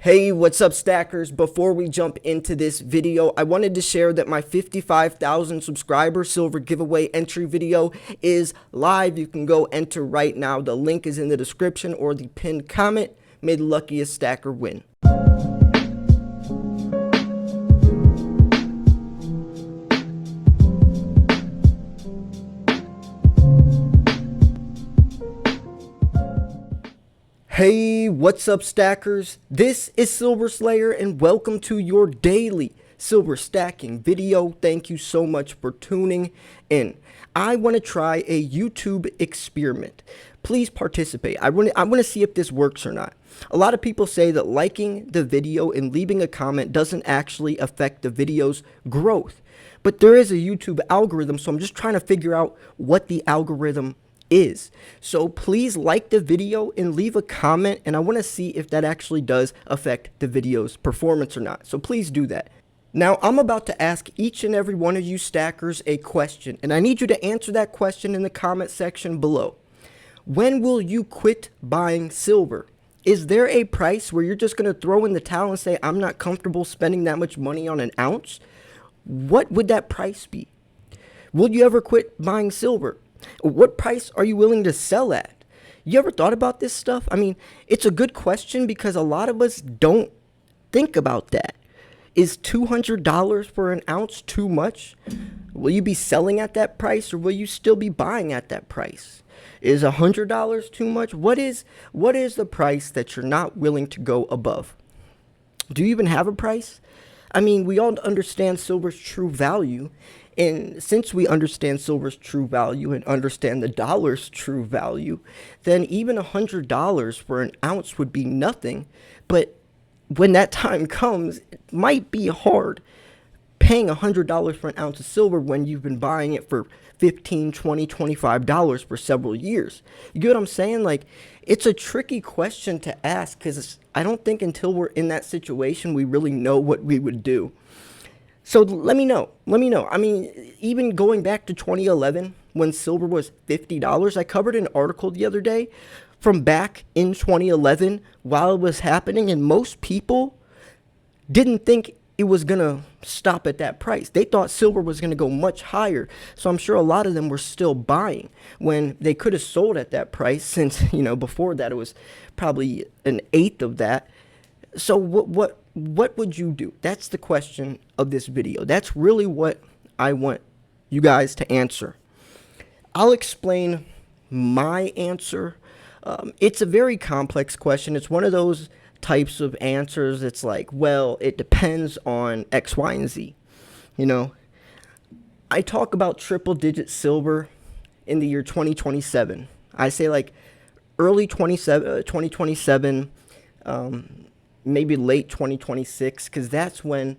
Hey, what's up, stackers? Before we jump into this video, I wanted to share that my 55,000 subscriber silver giveaway entry video is live. You can go enter right now. The link is in the description or the pinned comment. May the luckiest stacker win. Hey, what's up, stackers? This is Silver Slayer and welcome to your daily silver stacking video. Thank you so much for tuning in. I want to try a YouTube experiment. Please participate. I want to see if this works or not. A lot of people say that liking the video and leaving a comment doesn't actually affect the video's growth. But there is a YouTube algorithm, so I'm just trying to figure out what the algorithm is. So please like the video and leave a comment, and I want to see if that actually does affect the video's performance or not. So please do that. Now I'm about to ask each and every one of you stackers a question, and I need you to answer that question in the comment section below. When will you quit buying silver? Is there a price where you're just going to throw in the towel and say, I'm not comfortable spending that much money on an ounce? What would that price be? Will you ever quit buying silver? What price are you willing to sell at? You ever thought about this stuff? I mean, it's a good question because a lot of us don't think about that. Is $200 for an ounce too much? Will you be selling at that price, or will you still be buying at that price? Is $100 too much? What is the price that you're not willing to go above? Do you even have a price? I mean, we all understand silver's true value. And since we understand silver's true value and understand the dollar's true value, then even $100 for an ounce would be nothing. But when that time comes, it might be hard paying $100 for an ounce of silver when you've been buying it for $15, $20, $25 for several years. You get what I'm saying? Like, it's a tricky question to ask because I don't think until we're in that situation we really know what we would do. So let me know. I mean, even going back to 2011 when silver was $50, I covered an article the other day from back in 2011 while it was happening, and most people didn't think it was going to stop at that price. They thought silver was going to go much higher. So I'm sure a lot of them were still buying when they could have sold at that price since, before that it was probably an eighth of that. So what would you do? That's the question of this video. That's really what I want you guys to answer. I'll explain my answer. It's a very complex question. It's one of those types of answers. It's like, well, it depends on X, Y, and Z. I talk about triple digit silver in the year 2027. I say like early 2027, maybe late 2026, because that's when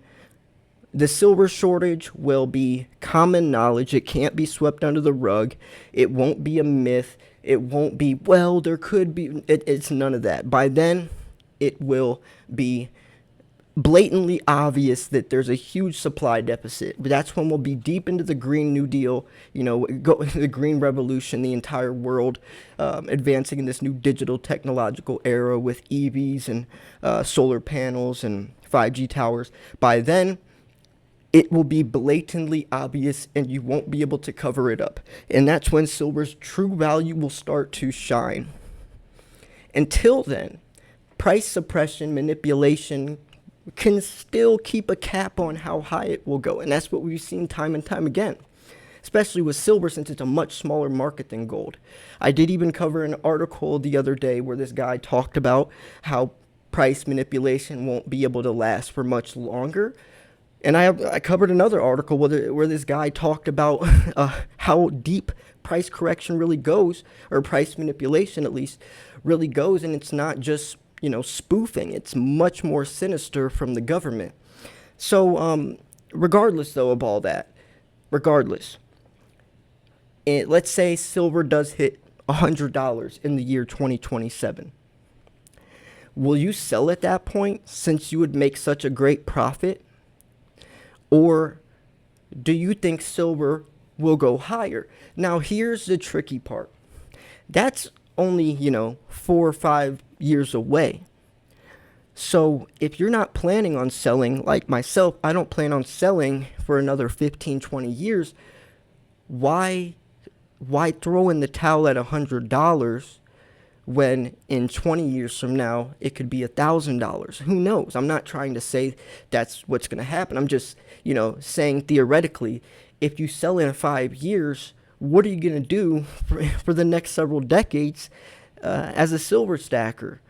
the silver shortage will be common knowledge. It can't be swept under the rug. It won't be a myth. It won't be, well, there could be. It's none of that. By then, it will be blatantly obvious that there's a huge supply deficit. But that's when we'll be deep into the Green New Deal, the Green Revolution, the entire world advancing in this new digital technological era with EVs and solar panels and 5G towers. By then, it will be blatantly obvious and you won't be able to cover it up. And that's when silver's true value will start to shine. Until then, price suppression, manipulation can still keep a cap on how high it will go. And that's what we've seen time and time again, especially with silver since it's a much smaller market than gold. I did even cover an article the other day where this guy talked about how price manipulation won't be able to last for much longer. And I covered another article where this guy talked about how deep price correction really goes, or price manipulation at least, really goes. And it's not just spoofing. It's much more sinister from the government. So regardless, though, of all that, let's say silver does hit $100 in the year 2027. Will you sell at that point since you would make such a great profit? Or do you think silver will go higher? Now, here's the tricky part. That's only, 4 or 5 years away. So if you're not planning on selling, like myself, I don't plan on selling for another 15, 20 years. Why why throw in the towel at $100 when in 20 years from now it could be $1,000? Who knows? I'm not trying to say that's what's going to happen. I'm just, saying theoretically, if you sell in 5 years, what are you going to do for the next several decades as a silver stacker?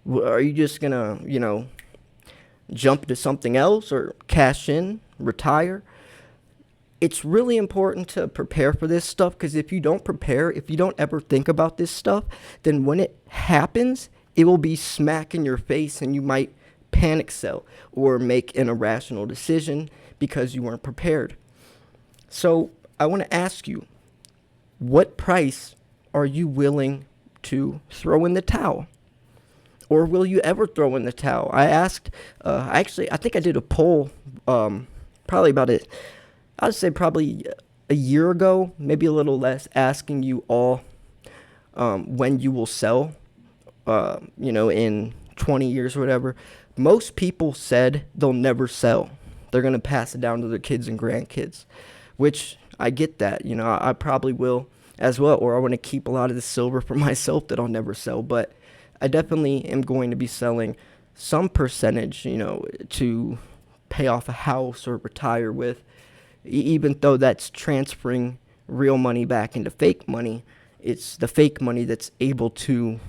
Are you just going to, jump to something else or cash in, retire? It's really important to prepare for this stuff, because if you don't prepare, if you don't ever think about this stuff, then when it happens, it will be smack in your face and you might panic sell or make an irrational decision because you weren't prepared. So I want to ask you, what price are you willing to throw in the towel? Or will you ever throw in the towel? I asked, I think I did a poll probably about it. I'd say probably a year ago, maybe a little less, asking you all when you will sell, in 20 years or whatever. Most people said they'll never sell. They're going to pass it down to their kids and grandkids, which I get that. I probably will as well, or I want to keep a lot of the silver for myself that I'll never sell. But I definitely am going to be selling some percentage, to pay off a house or retire with. Even though that's transferring real money back into fake money, it's the fake money that's able to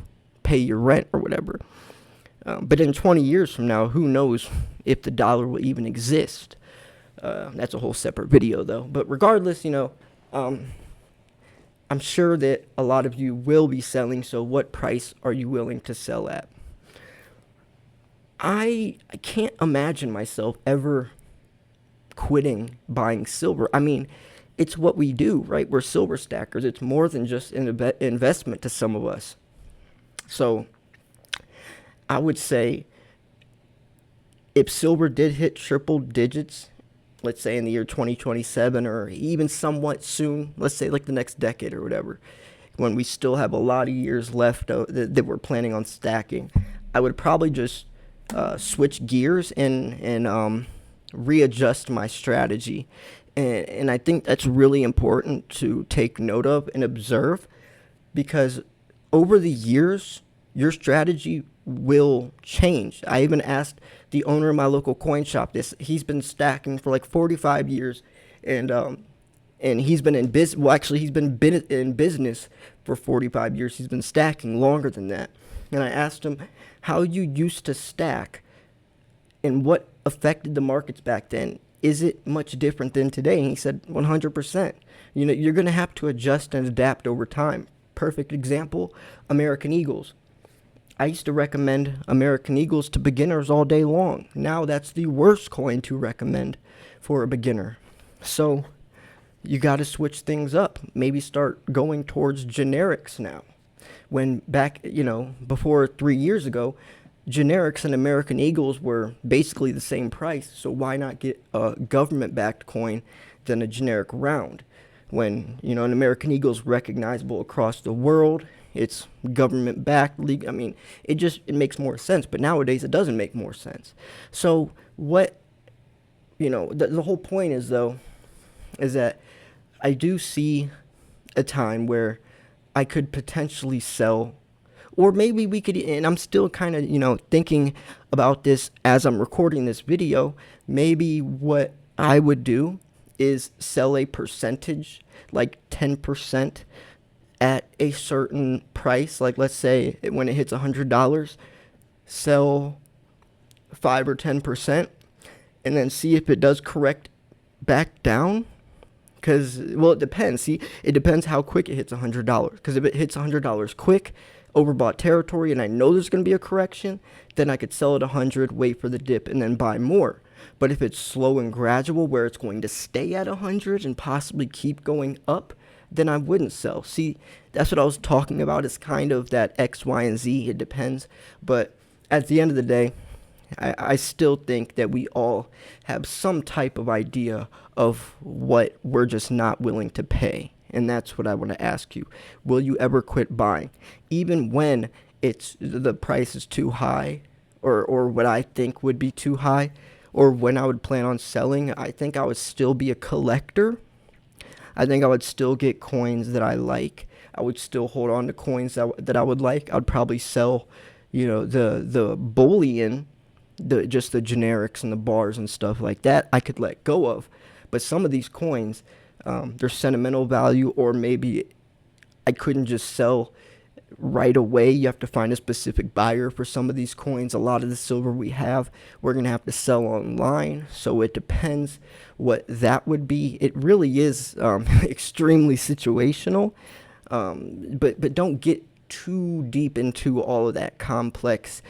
pay your rent or whatever. But in 20 years from now, who knows if the dollar will even exist? That's a whole separate video, though. But regardless, I'm sure that a lot of you will be selling. So what price are you willing to sell at? I can't imagine myself ever quitting buying silver. I mean, it's what we do, right? We're silver stackers. It's more than just an investment to some of us. So I would say if silver did hit triple digits, let's say in the year 2027 or even somewhat soon, let's say like the next decade or whatever, when we still have a lot of years left that we're planning on stacking, I would probably just switch gears and readjust my strategy. And I think that's really important to take note of and observe, because over the years, your strategy will change. I even asked the owner of my local coin shop this. He's been stacking for like 45 years, and he's been in business. Well, actually, he's been in business for 45 years. He's been stacking longer than that. And I asked him how you used to stack and what affected the markets back then. Is it much different than today? And he said 100%. You're going to have to adjust and adapt over time. Perfect example, American Eagles. I used to recommend American Eagles to beginners all day long. Now that's the worst coin to recommend for a beginner. So you got to switch things up. Maybe start going towards generics now. When back, before 3 years ago, generics and American Eagles were basically the same price. So why not get a government-backed coin than a generic round? When, an American Eagle's recognizable across the world, it's government-backed. I mean, it makes more sense. But nowadays, it doesn't make more sense. So what, the whole point is, though, is that I do see a time where I could potentially sell, or maybe we could, and I'm still kind of, thinking about this as I'm recording this video. Maybe what I would do is sell a percentage, like 10% at a certain price. Like, let's say when it hits $100, sell 5 or 10%, and then see if it does correct back down. Because, well, it depends. See, it depends how quick it hits $100. Because if it hits $100 quick, overbought territory, and I know there's going to be a correction, then I could sell at 100, wait for the dip, and then buy more. But if it's slow and gradual, where it's going to stay at 100 and possibly keep going up, then I wouldn't sell. See, that's what I was talking about. It's kind of that X, Y, and Z. It depends. But at the end of the day, I still think that we all have some type of idea of what we're just not willing to pay. And that's what I want to ask you. Will you ever quit buying? Even when the price is too high, or what I think would be too high, or when I would plan on selling, I think I would still be a collector. I think I would still get coins that I like. I would still hold on to coins that I would like. I'd probably sell, the bullion, just the generics and the bars and stuff like that. I could let go of, but some of these coins, their sentimental value, or maybe I couldn't just sell right away. You have to find a specific buyer for some of these coins. A lot of the silver we have, we're going to have to sell online. So it depends what that would be. It really is extremely situational. But don't get too deep into all of that complex,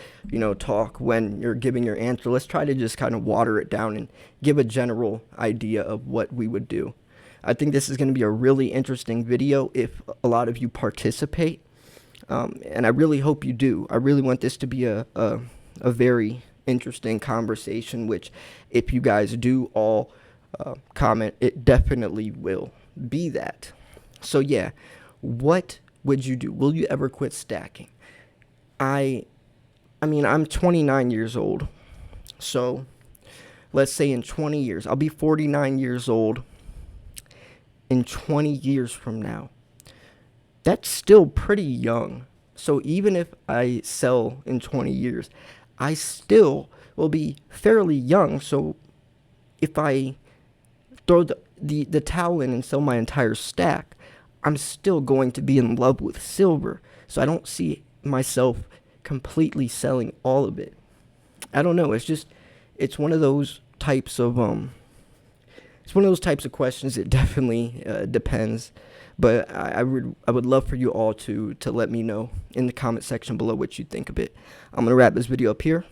talk when you're giving your answer. Let's try to just kind of water it down and give a general idea of what we would do. I think this is going to be a really interesting video if a lot of you participate. And I really hope you do. I really want this to be a very interesting conversation, which if you guys do all comment, it definitely will be that. So yeah, what would you do? Will you ever quit stacking? I mean, I'm 29 years old. So let's say in 20 years, I'll be 49 years old in 20 years from now. That's still pretty young. So even if I sell in 20 years, I still will be fairly young. So if I throw the towel in and sell my entire stack, I'm still going to be in love with silver. So I don't see myself completely selling all of it. I don't know. It's one of those types of questions. It definitely depends. But I would love for you all to let me know in the comment section below what you think of it. I'm going to wrap this video up here.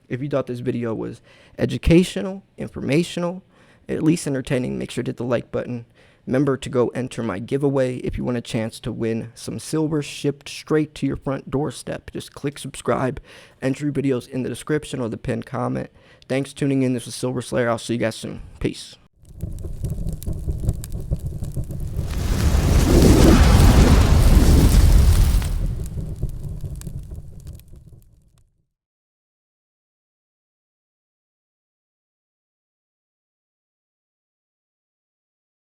If you thought this video was educational, informational, at least entertaining, make sure to hit the like button. Remember to go enter my giveaway if you want a chance to win some silver shipped straight to your front doorstep. Just click subscribe, enter your videos in the description or the pinned comment. Thanks for tuning in. This was Silver Slayer. I'll see you guys soon. Peace.